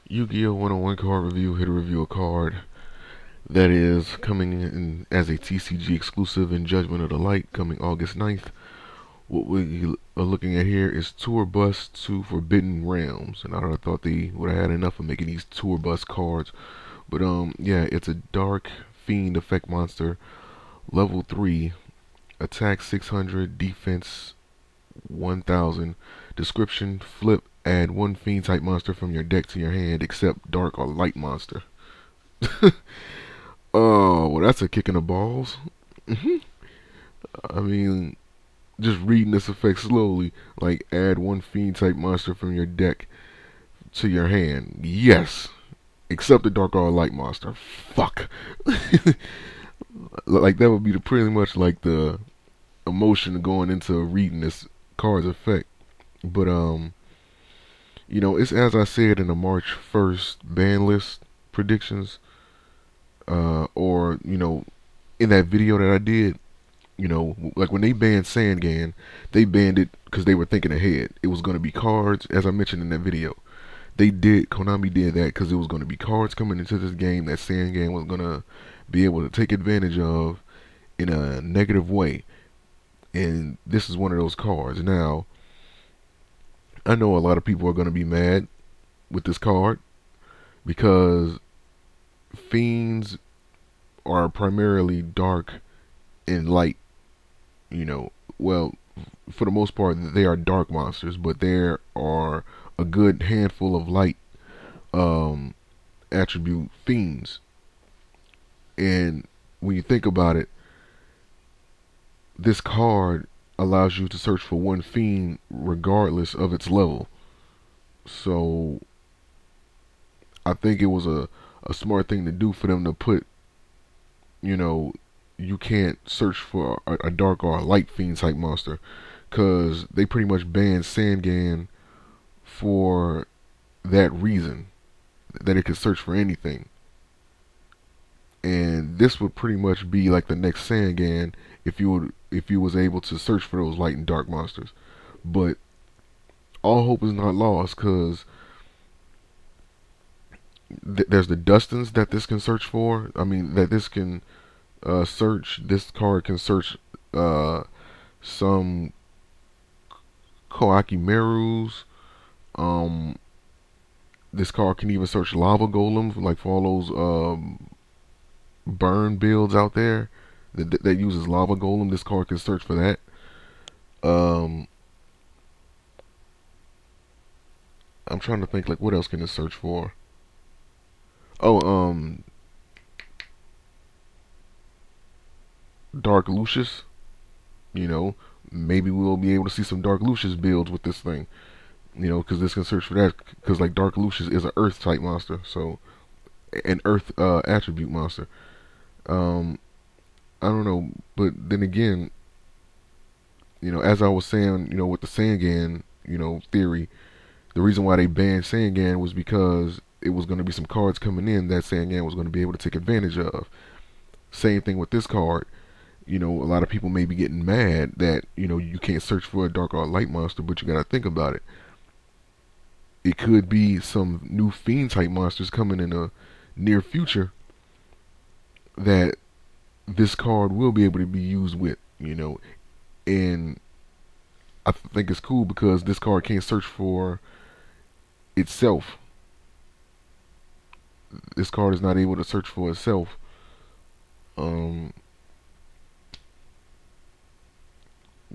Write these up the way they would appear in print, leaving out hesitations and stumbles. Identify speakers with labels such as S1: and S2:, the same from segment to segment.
S1: YuGiOh 101 card review, here to review a card that is coming in as a TCG exclusive in Judgment of the Light, coming August 9th. What we are looking at here is Tour Bus to Forbidden Realms, and I thought they would have had enough of making these Tour Bus cards. But yeah, it's a Dark Fiend effect monster, level 3, attack 600, defense 1000. Description: flip, add one fiend type monster from your deck to your hand except dark or light monster. Oh, well, that's a kick in the balls. I mean, just reading this effect slowly, like add one fiend type monster from your deck to your hand. Yes, except the dark or light monster. Fuck. Like that would be pretty much like the emotion going into reading this card's effect. But it's as I said in the March 1st ban list predictions, or in that video that I did. Like when they banned Sangan, they banned it because they were thinking ahead. It was going to be cards, as I mentioned in that video. Konami did that because it was going to be cards coming into this game that Sangan was going to be able to take advantage of in a negative way. And this is one of those cards. Now, I know a lot of people are going to be mad with this card because fiends are primarily dark and light. Well, for the most part, they are dark monsters, but there are a good handful of light attribute fiends. And when you think about it, this card allows you to search for one fiend regardless of its level. So I think it was a smart thing to do for them to put, you can't search for a dark or a light fiend type monster, because they pretty much banned Sangan for that reason, that it could search for anything. And this would pretty much be like the next Sangan if you was able to search for those light and dark monsters. But all hope is not lost, because there's the Dustins that this can search for. I mean, that this can search. This card can search some Koakimerus. This card can even search lava golems, like for all those burn builds out there that uses lava golem. This card can search for that. I'm trying to think, like, what else can it search for? Oh, Dark Lucius. Maybe we'll be able to see some Dark Lucius builds with this thing. Because this can search for that. Because like Dark Lucius is an Earth type monster, so an Earth attribute monster. Um, I don't know, but then again, as I was saying, with the Sangan, theory, the reason why they banned Sangan was because it was going to be some cards coming in that Sangan was going to be able to take advantage of. Same thing with this card. A lot of people may be getting mad that, you can't search for a dark or light monster, but you got to think about it. It could be some new fiend type monsters coming in the near future that this card will be able to be used with, and I think it's cool because this card can't search for itself. This card is not able to search for itself.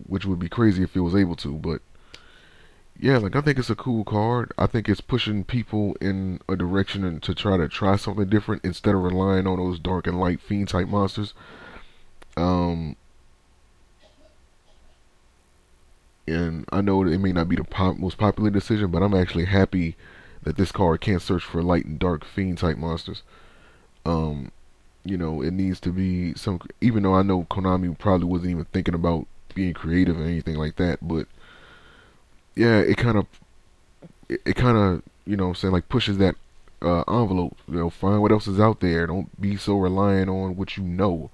S1: Which would be crazy if it was able to, but yeah, like I think it's a cool card. I think it's pushing people in a direction and to try something different instead of relying on those dark and light fiend type monsters. Um, and I know that it may not be the most popular decision, but I'm actually happy that this card can't search for light and dark fiend type monsters. Um, it needs to be some. Even though I know Konami probably wasn't even thinking about being creative or anything like that, but yeah, it kind of what I'm saying, like pushes that envelope. Find what else is out there. Don't be so reliant on what you know.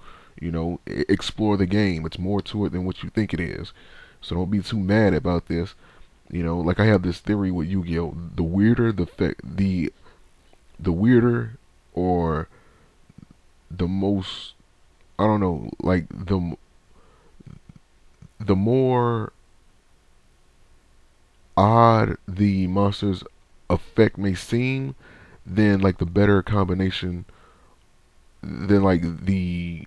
S1: Explore the game. It's more to it than what you think it is. So don't be too mad about this. Like I have this theory with Yu-Gi-Oh. The weirder the the weirder or the most, I don't know, like the more odd the monster's effect may seem, then like the better combination, then like the,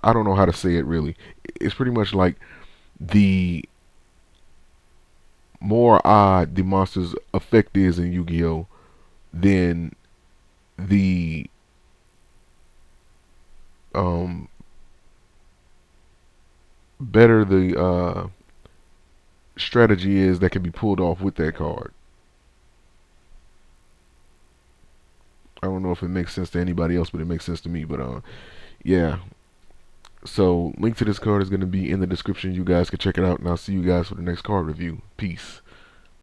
S1: I don't know how to say it really. It's pretty much like the more odd the monster's effect is in Yu-Gi-Oh, then the um better the strategy is that can be pulled off with that card. I don't know if it makes sense to anybody else, but it makes sense to me. But yeah. So link to this card is going to be in the description. You guys can check it out, and I'll see you guys for the next card review. Peace.